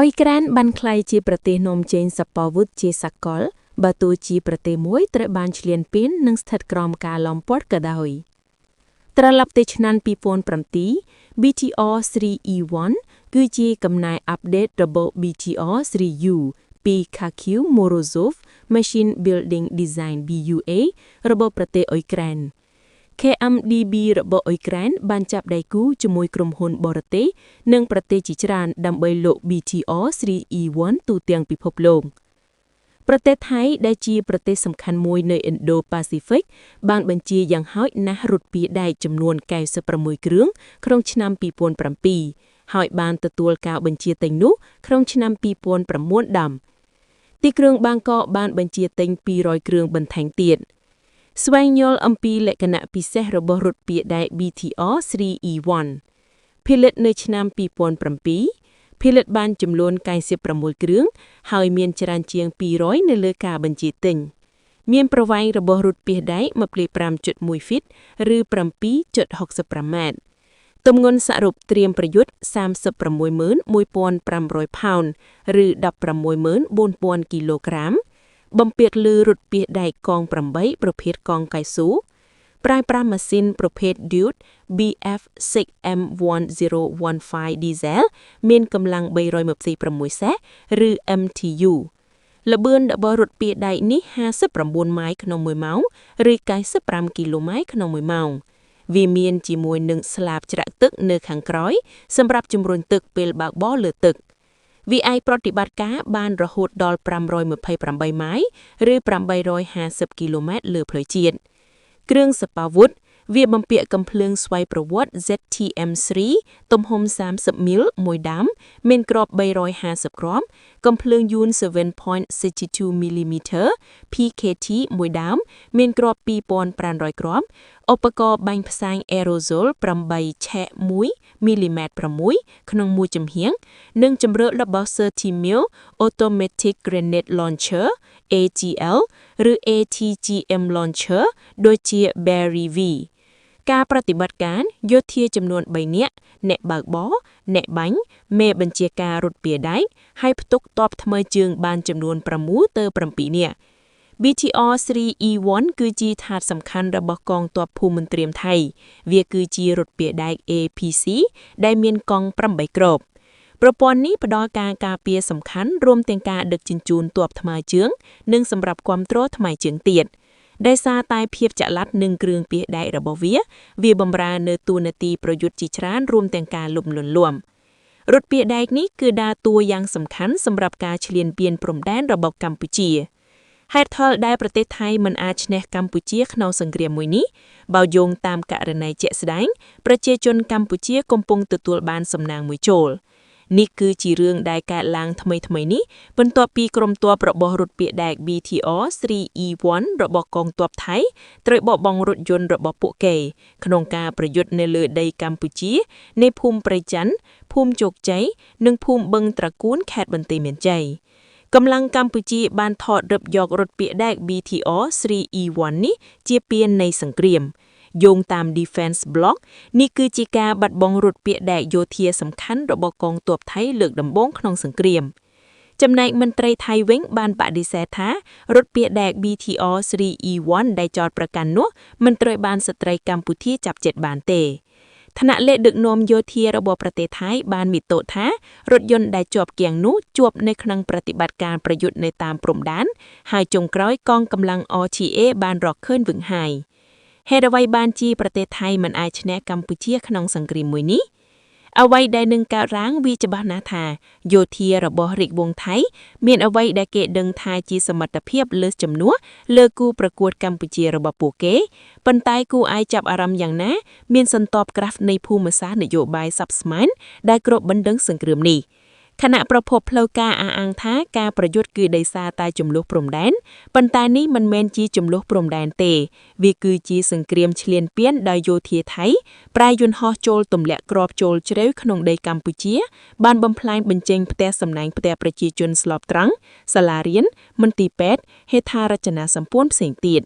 អ៊ុយក្រែនបានក្លាយជាប្រទេសនាំចេញសព្វវុធជាសកលបើទោះជាប្រទេសមួយត្រូវបានឈ្លានពាននិងស្ថិតក្រោមការឡោមព័ទ្ធក៏ដោយត្រឡប់ទៅឆ្នាំ2007 BTR 3E1 គឺជាកំណែអាប់ដេតរបស់ BTR 3U ពី Kakio Morozov Machine Building Design BUA របស់ប្រទេសអ៊ុយក្រែនKMDB របស់អ៊ុយក្រែនបានចាប់ដៃគូជាមួយក្រុមហ៊ុនបរទេសនិងប្រទេសជាច្រើនដើម្បីលក់ BTR 3E1 ទូទាំងពិភពលោកប្រទេសថៃដែលជាប្រទេសសំខាន់មួយនៅ Indo-Pacific បានបញ្ជាយ៉ាងហោចណាស់រថពាយដែកចំនួន96គ្រឿងក្នុងឆ្នាំ2007ហើយបានទទួលការបញ្ជាទិញនោះក្នុងឆ្នាំ2009ដំទីក្រុងបាងកកបានបញ្ជាទិញ200គ្រឿងបន្ថែមទៀតស្វែងយល់អំពីលក្ខណៈពិសេសរបស់រថពាយដែក BTR 3E1 ផលិតនៅឆ្នាំ2007ផលិតបានចំនួន96គ្រឿងហើយមានច្រើនជាង200នៅលើការបញ្ជាទិញមានប្រវែងរបស់រថពាយដែក 25.1 ហ្វីតឬ 7.65 ម៉ែត្រទម្ងន់សរុបត្រៀមប្រយុទ្ធ 361,500 ផោនឬ 164,000 គីឡូក្រាមបំពាក់លើរថពាយដែកកង8ប្រភេទកងកៅស៊ូប្រើប្រាស់ម៉ាស៊ីនប្រភេទ Dude BF6M1015 Diesel មានកម្លាំង326សេះឬ MTU ល្បឿនរបស់រថពាយដែកនេះ59ម៉ាយក្នុង1ម៉ោងឬ95គីឡូម៉ែត្រក្នុង1ម៉ោងវាមានជាមួយនឹងស្លាបច្រាក់ទឹកនៅខាងក្រោយសម្រាប់ជំរុញទឹកពេលបើកបរលើទឹកវាអាចប្រតិបត្តិការបានរហូតដល់528ម៉ាយឬ850គីឡូម៉ែត្រលើផ្លូវជាតិគ្រឿងសព្វវុធវាបំពាក់កាំភ្លើងស្វ័យប្រវត្តិ ZTM3 ទំហំ30មីលមួយដាំមានគ្រាប់350គ្រាប់កាំភ្លើងយួន 7.62 mm PKT មួយដាំមានគ្រាប់2500គ្រាប់ឧបករណ៍បាញ់ផ្សែង Aerosol 8ឆែក1 mm 6ក្នុងមួយចំហៀងនិងជម្រករបស់ 30 mil Automatic Grenade Launcher AGL ឬ ATGM Launcher ដូចជា Berry V ការប្រតិបត្តិការយោធាចំនួន3នាក់អ្នកបើកបរអ្នកបាញ់មេបញ្ជាការរថពាយដែកហើយផ្ទុកទ័ពថ្មើរជើងបានចំនួន6ទៅ7នាក់ BTR 3E1 គឺជាថាសសំខាន់របស់កងទ័ពភូមិន្ទ្រាមថៃវាគឺជារថពាយដែក APC ដែលមានកង់8គ្រាប់ប្រព័ន្ធនេះផ្ដល់ការការពារសំខាន់រួមទាំងការដឹកជញ្ជូនទ័ពថ្មើរជើងនិងសម្រាប់គាំទ្រថ្មើរជើងទៀតដោយសារតែភាពចល័តនិងគ្រឿងពាយដែករបស់វាបម្រើនៅតួនាទីប្រយុទ្ធជាច្រើនរួមទាំងការលុបលន់លំរថពាយដែកនេះគឺដើរតួយ៉ាងសំខាន់សម្រាប់ការឈ្លានពានព្រំដែនរបស់កម្ពុជាហេតុផលដែលប្រទេសថៃមិនអាចឈ្នះកម្ពុជាក្នុងសង្គ្រាមមួយនេះបើយោងតាមករណីជាក់ស្ដែងប្រជាជនកម្ពុជាកំពុងទទួលបានសំណាងមួយចូលនេះគឺជារឿងដែលកើតឡើងថ្មីៗនេះបន្ទាប់ពីក្រុមទ័ពរបស់រថពាយដែក BTR 3E1 របស់កងទ័ពថៃត្រូវបោះបង់រថយន្តរបស់ពួកគេក្នុងការប្រយុទ្ធនៅលើដីកម្ពុជានៃភូមិព្រៃច័ន្ទភូមិជោគជ័យនិងភូមិបឹងត្រកួនខេត្តបន្ទាយមានជ័យកម្លាំងកម្ពុជាបានថតរឹបយករថពាយដែក BTR 3E1 នេះជាពាននៃសង្គ្រាមយោងតាម Defense Block នេះគឺជាការបាត់បង់រថពាយដែកយោធាសំខាន់របស់កងទ័ពថៃលើកដំបូងក្នុងសង្គ្រាមចំណែកមន្ត្រីថៃវិញបានបដិសេធថារថពាយដែក BTR 3E1 ដែលចោទប្រកាន់នោះមិនត្រូវបានស្ត្រីកម្ពុជាចាប់ចិត្តបានទេថ្នាក់លេខដឹកនាំយោធារបស់ប្រទេសថៃបានមីតូថារថយន្តដែលជាប់គាំងនោះជាប់នៅក្នុងប្រតិបត្តិការប្រយុទ្ធនៅតាមព្រំដែនហើយចុងក្រោយកងកម្លាំង RTA បានរកឃើញវឹងហាយហេតុអ្វីបានជាប្រទេសថៃមិនអាចឈ្នះកម្ពុជាក្នុងសង្គ្រាមមួយនេះអ្វីដែលនឹងកើតឡើងវាច្បាស់ណាស់ថាយោធារបស់រាជវង្សថៃមានអ្វីដែលគេដឹងថាជាសមត្ថភាពលើសចំនួនលើគូប្រកួតកម្ពុជារបស់ពួកគេប៉ុន្តែគូអាចចាប់អារម្មណ៍យ៉ាងណាមានសន្ទប់ក្រាស់នៃភូមិសាស្ត្រនយោបាយសັບស្មានដែលគ្របបណ្ដឹងសង្គ្រាមនេះខណៈប្រភពផ្លូវការអះអាងថាការប្រយុទ្ធគឺដោយសារតែចំនួនព្រំដែនប៉ុន្តែនេះមិនមែនជាចំនួនព្រំដែនទេវាគឺជាសង្គ្រាមឈ្លានពានដោយយោធាថៃប្រើយន្តហោះចូលទម្លាក់គ្រាប់ចូលជ្រៅក្នុងដីកម្ពុជាបានបំផ្លាញបញ្ចេញផ្ទះសំណាញ់ផ្ទះប្រជាជនស្លបត្រង់សាលារៀនមន្ទីរពេទ្យហេដ្ឋារចនាសម្ព័ន្ធផ្សេងទៀត